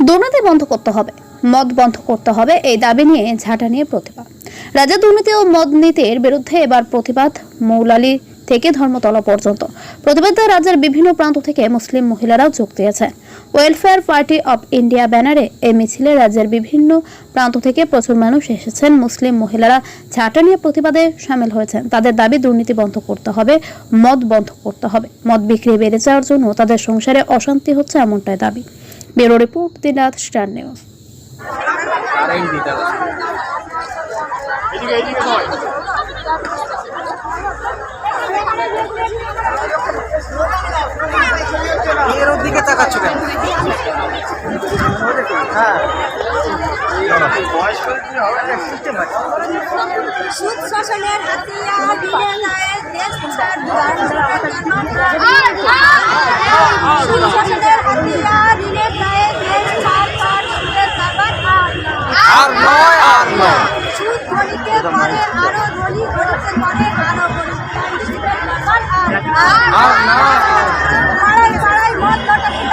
দুর্নীতি বন্ধ করতে হবে, মদ বন্ধ করতে হবে, এই দাবি নিয়ে ঝাঁটা নিয়ে প্রতিবাদ। রাজ্যে দুর্নীতি ও মদ নীতির বিরুদ্ধে এবার প্রতিবাদ মৌলালী থেকে ধর্মতলা পর্যন্ত। প্রতিবাদে রাজ্যের বিভিন্ন প্রান্ত থেকে মুসলিম মহিলারাও যোগ দিয়েছেন। ওয়েলফেয়ার পার্টি অব ইন্ডিয়া ব্যানারে এই মিছিলে রাজ্যের বিভিন্ন প্রান্ত থেকে প্রচুর মানুষ এসেছেন। মুসলিম মহিলারা ঝাঁটা নিয়ে প্রতিবাদে সামিল হয়েছেন। তাদের দাবি দুর্নীতি বন্ধ করতে হবে, মদ বন্ধ করতে হবে। মদ বিক্রি বেড়ে যাওয়ার জন্য তাদের সংসারে অশান্তি হচ্ছে, এমনটাই দাবি। ব্যুরো রিপোর্ট, দিনাত স্টার নিউজ। এর দিকে তাকাচ্ছ কেন? সুদ শোষণের হাতিয়ার দিনে নায়ের দেশ ছাড় সুদ শোষণের হাতিয়ার দিনে নায়ের দেশ ছাড় সুদের সাগর আর নয় আর নয় সুদ ধনীকে করে আরো ধনী, ধনীকে করে আরো ধনী, সুদের সাগর আর নয় পাড়ায় পাড়ায় মদ লটাতে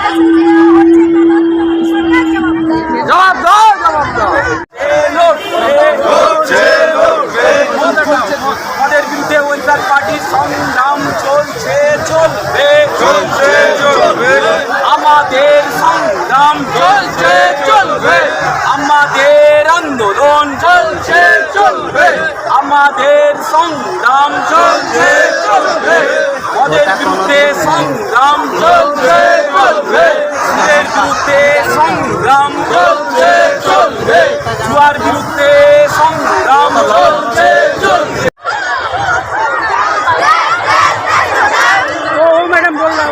জবাব দাও, জবাব দাও। মদের বিরুদ্ধে ওয়েলফেয়ার পার্টির সংগ্রাম চলছে, চলবে, চলছে, চলবে। আমাদের সংগ্রাম চলছে, চলবে। আমাদের আন্দোলন চলছে, চলবে। আমাদের সংগ্রাম চলছে, চলবে। মদের বিরুদ্ধে সংগ্রাম চলছে, চলবে। সুদের বিরুদ্ধে সংগ্রাম চলছে, চলবে। জুয়ার বিরুদ্ধে সংগ্রাম চলছে, চলবে। ও ম্যাডাম বললাম